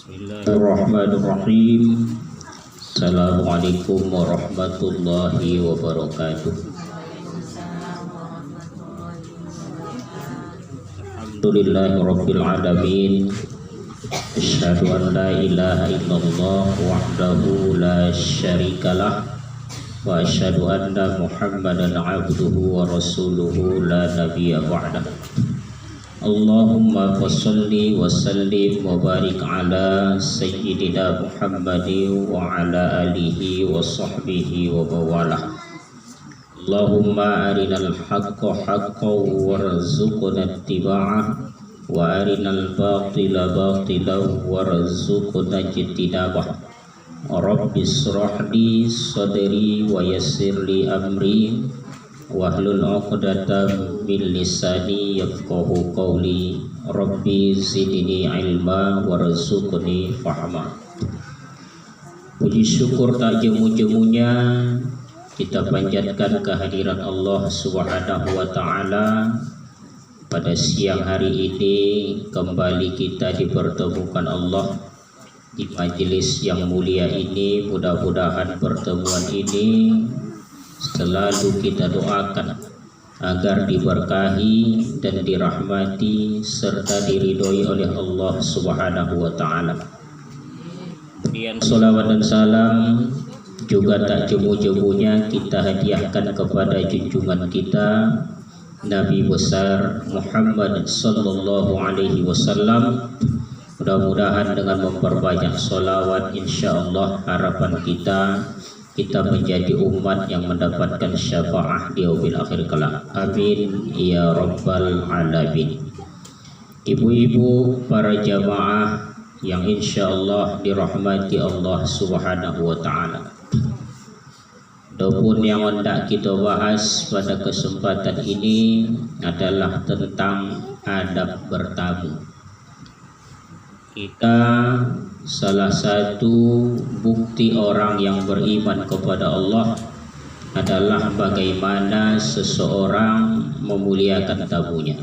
Bismillahirrahmanirrahim. Assalamualaikum warahmatullahi wabarakatuh. Alhamdulillahirabbil alamin. Asyhadu an la ilaha illallah wahdahu la syarikalah wa asyhadu anna Muhammadan abduhu wa rasuluhu la nabiyya ba'dah. Allahumma salli wa sallim wa barik ala sayyidina Muhammadin wa ala alihi wa sahbihi wa bawalah. Allahumma arinal haqqa haqqan warzuqna ittiba'ah wa arinal batila batilan warzuqna ijtinabah. Rabbi israh li sadri wa yassir li amri wahlul 'uqdatam min lisani yafqahu qawli. Rabbi zidni ilma warzuqni fahma. Puji syukur tak jemu-jemunya kita panjatkan kehadiran Allah Subhanahu wa taala. Pada siang hari ini kembali kita dipertemukan Allah di majelis yang mulia ini. Mudah-mudahan pertemuan ini selalu kita doakan agar diberkahi dan dirahmati serta diridhoi oleh Allah Subhanahu wa taala. Kemudian salawat dan salam juga tak jemu-jemunya kita hadiahkan kepada junjungan kita Nabi besar Muhammad sallallahu alaihi wasallam. Mudah-mudahan dengan memperbanyak salawat insyaallah harapan kita menjadi umat yang mendapatkan syafaat di yaumil akhir kelak. Amin ya rabbal alamin. Ibu-ibu, para jamaah yang insyaallah dirahmati Allah Subhanahu wa taala. Adapun yang hendak kita bahas pada kesempatan ini adalah tentang adab bertamu. Kita salah satu bukti orang yang beriman kepada Allah adalah bagaimana seseorang memuliakan tamunya.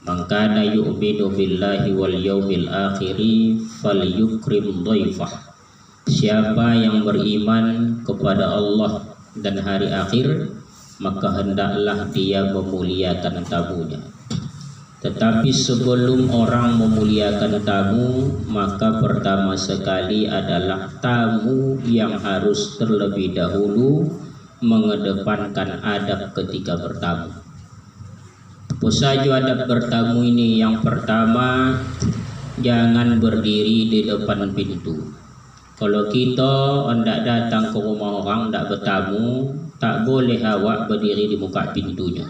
Man kana yu'minu billahi wal yaumil akhiri falyukrim dhaifah. Siapa yang beriman kepada Allah dan hari akhir, maka hendaklah dia memuliakan tamunya. Tetapi sebelum orang memuliakan tamu, maka pertama sekali adalah tamu yang harus terlebih dahulu mengedepankan adab ketika bertamu. Apa saja adab bertamu ini? Yang pertama, jangan berdiri di depan pintu. Kalau kita hendak datang ke rumah orang, hendak bertamu, tak boleh awak berdiri di muka pintunya.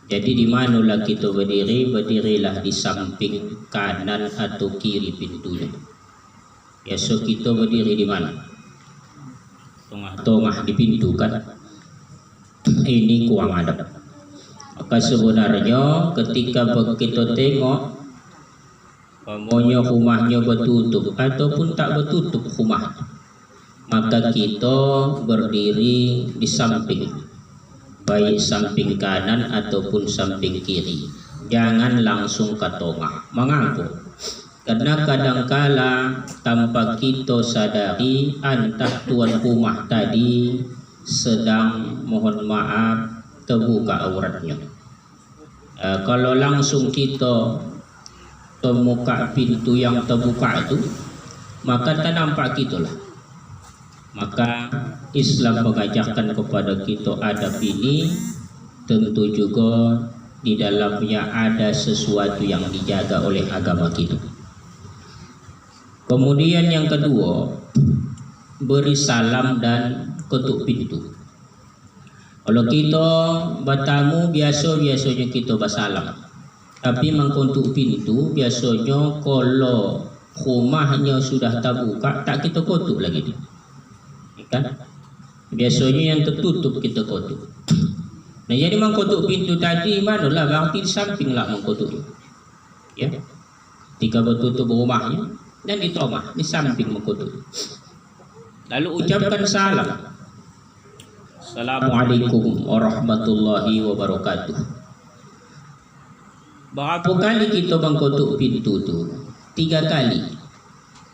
Jadi di manalah kita berdiri? Berdirilah di samping kanan atau kiri pintunya. Biasa kita berdiri di mana? Tengah-tengah di pintu kan? Ini kurang adab. Maka sebenarnya ketika kita tengok umpamanya rumahnya bertutup ataupun tak bertutup rumah, maka kita berdiri di samping, baik samping kanan ataupun samping kiri. Jangan langsung ke tengah. Mengapa? Karena kadangkala tanpa kita sadari entah tuan rumah tadi sedang mohon maaf terbuka auratnya. Kalau langsung kita ke muka pintu yang terbuka itu, maka tak nampak kita lah. Maka Islam mengajarkan kepada kita adab ini, tentu juga di dalamnya ada sesuatu yang dijaga oleh agama kita. Kemudian yang kedua, beri salam dan ketuk pintu. Kalau kita bertamu biasa-biasanya kita bersalam. Tapi mengketuk pintu biasanya kalau rumahnya sudah terbuka tak kita ketuk lagi. Kan? Biasanya yang tertutup kita kotuk. Nah, jadi mengkotuk pintu tadi manalah berarti di samping lah mengkotuk. Ya. Ketika bertutup rumahnya dan di rumah di samping mengkotuk. Lalu ucapkan salam. Assalamualaikum warahmatullahi wabarakatuh. Berapa kali kita mengkotuk pintu tu? 3 kali.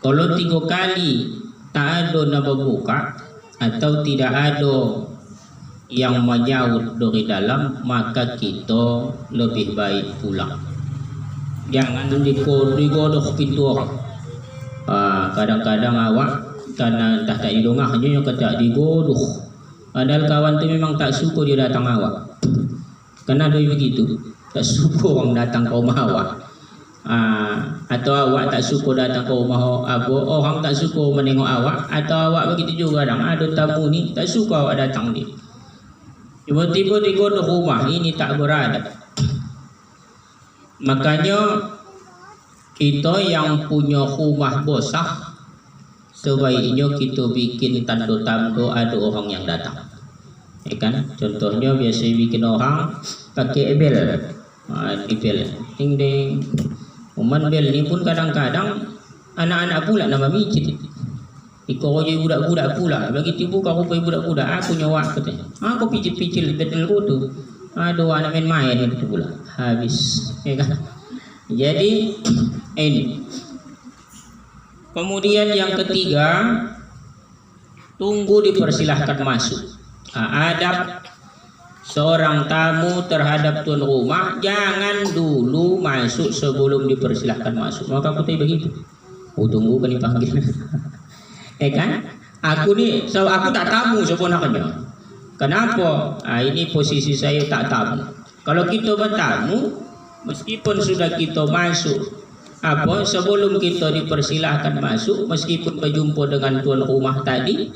Kalau 3 kali tak ada nak berbuka atau tidak ada yang menyaut dari dalam, maka kita lebih baik pulang. Jangan digodok pintu orang. Kadang-kadang awak karena tak didongahnya yang kata digodok. Padahal kawan tu memang tak suka dia datang awak. Karena dia begitu, tak suka orang datang ke rumah awak. Atau awak tak suka datang ke rumah orang tak suka menengok awak, atau awak begitu juga kadang ada tamu ni tak suka awak datang dia. Tiba-tiba digodok rumah, ini tak beradab. Makanya kita yang punya rumah bosah sebaiknya kita bikin tanda-tanda ada orang yang datang. Ya kan? Contohnya biasa bikin orang pakai bel. Di bel. Ding ding. Uman bel ni pun kadang-kadang anak-anak pula nama mijit. Ikoroje budak-budak pula. Bagi tibu kau rupai budak-budak, aku nyawa katanya. Aku picit-picit betul tu. Aduh anak main-main itu pula. Habis. Ya kan? Jadi ini. Kemudian yang ketiga, tunggu dipersilahkan masuk. Adab seorang tamu terhadap tuan rumah, jangan dulu masuk sebelum dipersilahkan masuk. Maka aku tanya begitu. Tunggu kan dipanggil. Kan? Aku ni, aku tak tamu sebenarnya. Kenapa? Ini posisi saya tak tamu. Kalau kita bertamu, meskipun sudah kita masuk, sebelum kita dipersilahkan masuk, meskipun berjumpa dengan tuan rumah tadi,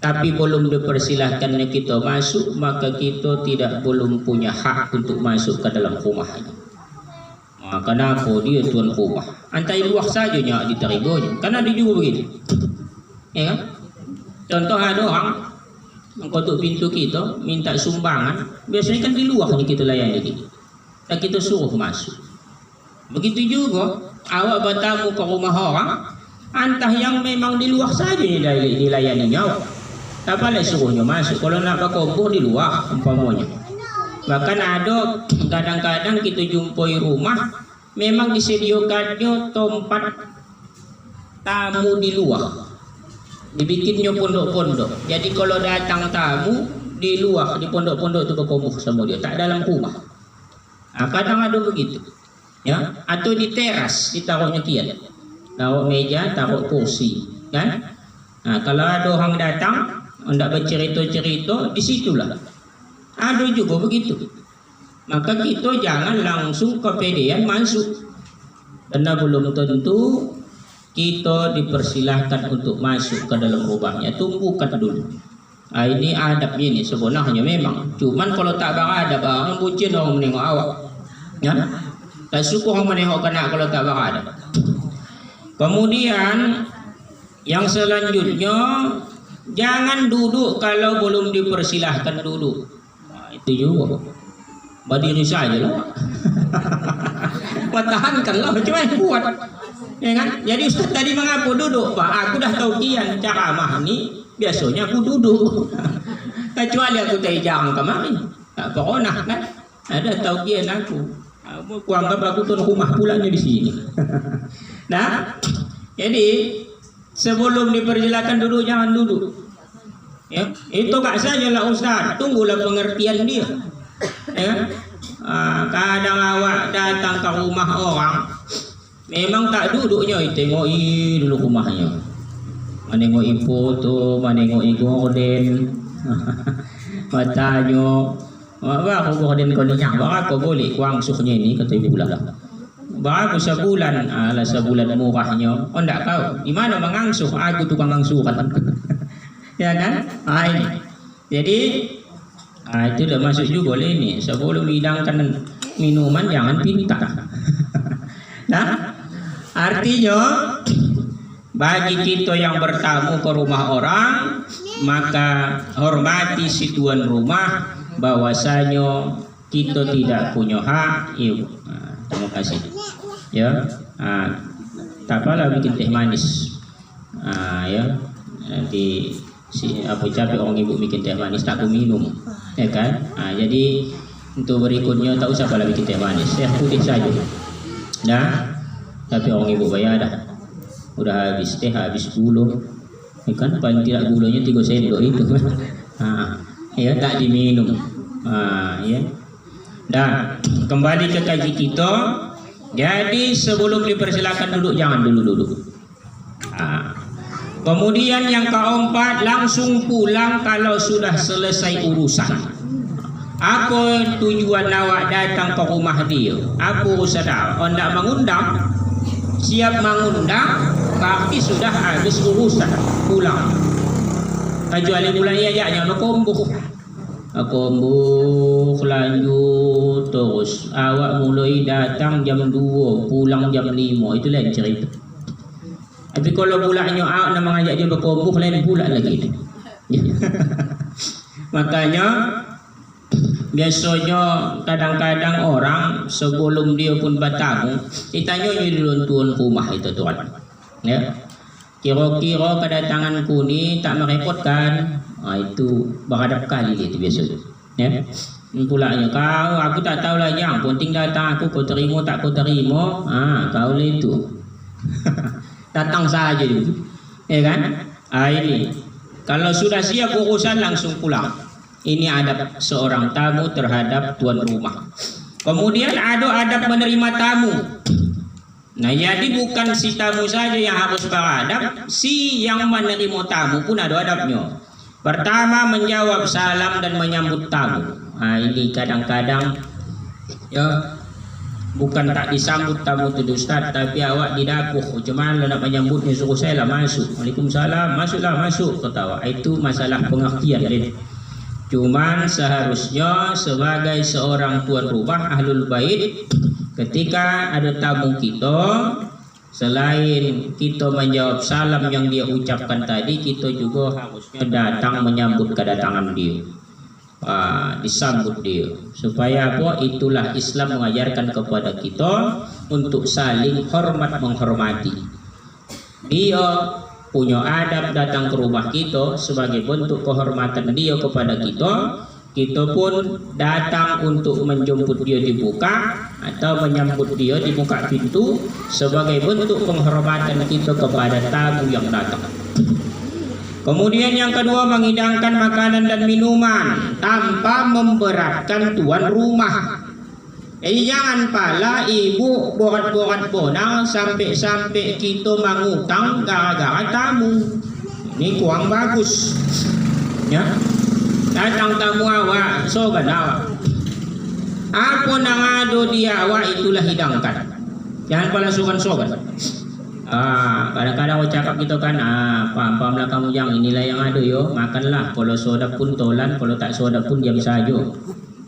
tapi belum dipersilahkan kita masuk, maka kita belum punya hak untuk masuk ke dalam rumahnya. Kenapa? Dia tuan rumah. Antai luar saja yang diterimanya. Karena dia juga begitu. Ya kan? Contoh ada orang mengkotok pintu kita, minta sumbangan. Biasanya kan di luar ni kita layani dia. Dan kita suruh masuk. Begitu juga awak bertamu ke rumah orang, entah yang memang di luar saja dilayani nyawa. Tak boleh suruhnya masuk. Kalau nak berkumpul di luar umpamanya. Bahkan ada kadang-kadang kita jumpai rumah memang disediakannya tempat tamu di luar. Dibikinnya pondok-pondok. Jadi kalau datang tamu di luar, di pondok-pondok itu berkumpul sama dia, tak dalam rumah. Kadang ada begitu. Ya, atau di teras ditaruhnya kian. Taruh meja, taruh kursi, kan? Kalau ada orang datang hendak bercerita-cerita, di situlah. Ada juga begitu. Maka kita jangan langsung kepedean masuk. Karena belum tentu kita dipersilahkan untuk masuk ke dalam rumahnya. Tunggukan dulu. Ini adabnya ini sebenarnya memang. Cuman kalau tak beradab, orang bucin orang menengok awak. Ya? Tak suka orang menengok kena kalau tak beradab. Kemudian yang selanjutnya, jangan duduk kalau belum dipersilahkan duduk. Itu juga. Berdiri saja lah. Pertahankanlah macam mana buat. Ya kan? Jadi Ustaz tadi mengapa duduk? Pak, aku dah tahu kian ceramah ni biasanya aku duduk. Kecuali aku tak jarang kemarin. Tak pernah kan? Ada tahu kian aku. Aku anggap aku tuan rumah pulangnya di sini. Nah, jadi sebelum dipersilakan duduk jangan duduk. Ya, itu tak sajalah Ustaz. Tunggulah pengertian dia. Ya. Kadang awak datang ke rumah orang, memang tak duduknya, tengoki dulu rumahnya. Menengoki foto, menengoki gorden. Matanya, aku gorden kau ni yang aku boleh kuang suhnya ini kata ibu lah. Baru sebulan, sebulan murahnya. Oh tak tahu, di mana mengangsuh? Aku tukang angsuhan. Ya kan? Jadi itu dah masuk juga ini. Sebelum hidangkan minuman jangan pinta. Nah, artinya bagi kita yang bertamu ke rumah orang, maka hormati si tuan rumah, bahwasanya kita tidak punya hak. Terima kasih. Ya, tak apalah bikin teh manis. Ya, nanti apa capek orang ibu bikin teh manis tak aku minum, ya kan? Jadi untuk berikutnya tak usah pula bikin teh manis, ya putih saja. Nah, tapi orang ibu bayar dah. udah habis teh, habis gula, kan paling tidak gulanya 3 sendok itu. Ya tak diminum. Ya. Dan kembali ke kaji kita. Jadi sebelum dipersilakan duduk, jangan dulu. Kemudian yang keempat, langsung pulang kalau sudah selesai urusan. Apa tujuan awak datang ke rumah dia? Apa urusan awak? Hendak mengundang, siap mengundang, berarti sudah habis urusan, pulang. Kecuali pula ajaknya kombuh lanjut terus, awak mulai datang jam 2, pulang jam 5, itu lain cerita. Tapi kalau pulaknya awak nak mengajak dia berkombuh, lain pula lagi. Makanya biasanya kadang-kadang orang sebelum dia pun bertamu, ditanya dulu tuan rumah itu tuan, ya. Kira-kira kedatanganku ni tak merepotkan. Itu berhadap kali itu biasa. Ya. Pulaknya aku tak tahu lah, yang penting datang aku, kau terima tak kau terima, kau lah itu. Datang saja itu. Ya kan? Ini kalau sudah siap urusan langsung pulang. Ini adab seorang tamu terhadap tuan rumah. Kemudian ada adab menerima tamu. Nah, jadi bukan si tamu saja yang harus beradab, si yang menerima tamu pun ada adabnya. Pertama, menjawab salam dan menyambut tamu. Ini kadang-kadang ya bukan tak disambut tamu itu Ustaz, tapi awak di dapur, cuman nak menyambutnya suruh saya lah masuk. Waalaikumsalam, masuklah masuk, ketawa. Itu masalah pengertian. Cuman seharusnya sebagai seorang tuan rumah ahlul bait, ketika ada tamu kita, selain kita menjawab salam yang dia ucapkan tadi, kita juga harusnya datang menyambut kedatangan dia, disambut dia. Supaya apa? Itulah Islam mengajarkan kepada kita untuk saling hormat menghormati. Dia punya adab datang ke rumah kita sebagai bentuk kehormatan dia kepada kita. Kita pun datang untuk menjemput dia di muka atau menyambut dia di muka pintu sebagai bentuk penghormatan kita kepada tamu yang datang. Kemudian yang kedua, menghidangkan makanan dan minuman tanpa memberatkan tuan rumah. Jangan pala ibu borat-borat bonang sampai-sampai kita mengutang gara-gara tamu. Ini kurang bagus. Ya. Datang tamu awak, sogan awak. Apa nang ado di awak itulah hidangkan. Jangan pala sogan-sogan. Kadang-kadang cakap gitu kan, paham-pahamlah kamu yang inilah yang ada yo, makanlah. Kalau soda pun tolan, kalau tak soda pun diam saja.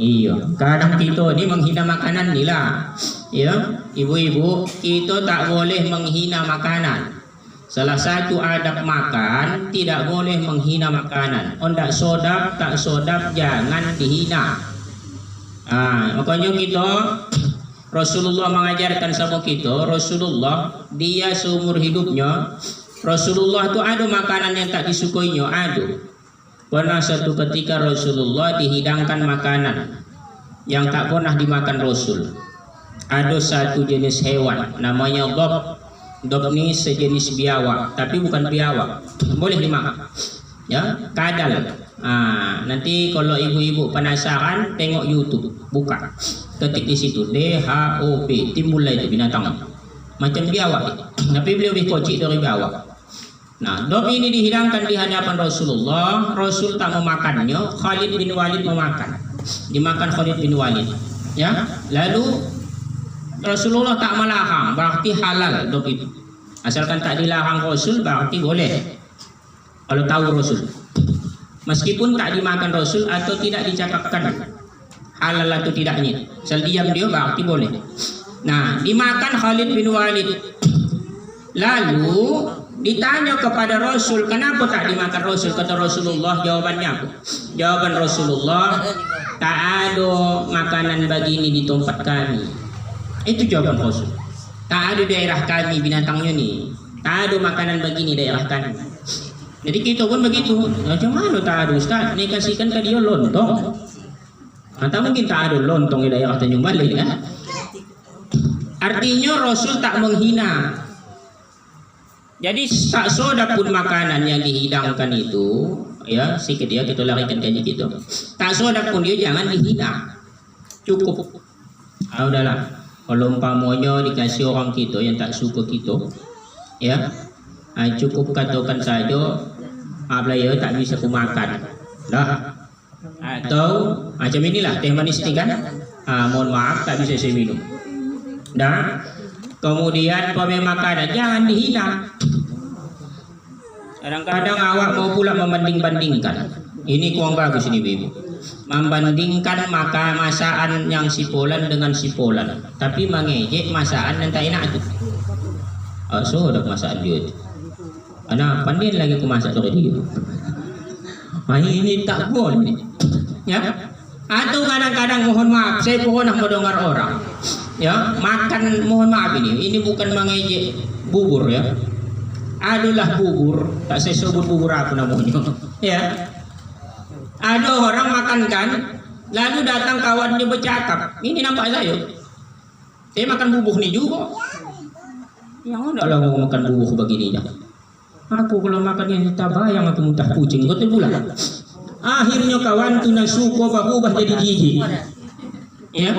Iya, kadang kita ni menghina makanan ni lah. Ya, ibu-ibu, kita tak boleh menghina makanan. Salah satu adab makan, tidak boleh menghina makanan. Ondak sodap, tak sodap, jangan dihina. Makanya kita, Rasulullah mengajarkan sama kita, Rasulullah, dia seumur hidupnya, Rasulullah tu ada makanan yang tak disukainya, ada. Pernah satu ketika Rasulullah dihidangkan makanan yang tak pernah dimakan Rasul. Ada satu jenis hewan namanya dob. Dob ini sejenis biawak, tapi bukan biawak, boleh dimakan. Ya, kadal. Nanti kalau ibu-ibu penasaran, tengok YouTube, buka, ketik di situ DHOB, timbullah itu binatang macam biawak, tapi beliau lebih kocik dari biawak. Nah, dob ini dihidangkan di hadapan Rasulullah. Rasul tak memakannya, Khalid bin Walid memakan. Dimakan Khalid bin Walid. Ya, lalu Rasulullah tak melarang, berarti halal dob itu. Asalkan tak dilarang Rasul, berarti boleh. Kalau tahu Rasul, meskipun tak dimakan Rasul atau tidak dicakapkan halal atau tidaknya, asal diam dia berarti boleh. Nah, dimakan Khalid bin Walid. Lalu ditanya kepada Rasul, kenapa tak dimakan Rasul? Kata Rasulullah, jawabannya apa? Jawaban Rasulullah, tak ada makanan begini di tempat kami. Itu jawaban Rasul. Tak ada daerah kami binatangnya ni. Tak ada makanan begini daerah kami. Jadi kita pun begitu. Macam mana tak ada Ustaz? Ni kasihkan ke dia lontong. Atau mungkin tak ada lontong di daerah Tanjung Balai kan? Artinya Rasul tak menghina. Jadi tak soda pun makanan yang dihidangkan itu, ya sikit ya kita larikan kaji gitu. Tak soda pun dia jangan dihina, cukup. Udahlah. Kalau umpamanya dikasih orang kita yang tak suka kita, ya cukup katakan saja, ya tak bisa ku makan, dah. Atau macam inilah teh manis ini kan, mohon maaf tak bisa saya minum, dah. Kemudian pemain makanan jangan dihina. Kadang-kadang awak mau pula membanding-bandingkan. Ini kurang bagus ini Bibi. Membandingkan maka masakan yang sipolan dengan sipolan, tapi mengejek masakan yang tak enak itu. So dah masakan dia itu. Anak pandai lagi aku masak dari dia. Ini tak boleh. Ya. Atau kadang-kadang mohon maaf, saya pernah mendengar orang, ya makan mohon maaf ini bukan mengejek bubur ya. Adalah bubur, tak saya sebut bubur apa namanya, ya. Ada orang makan kan, lalu datang kawannya bercakap, ini nampak saya makan bubur nih juga. Yang mana lah mau makan bubur begini dah. Aku kalau makan yang tak bayang aku muntah kucing, betul pula. Akhirnya kawan tu nak suku ubah jadi gigi, ya.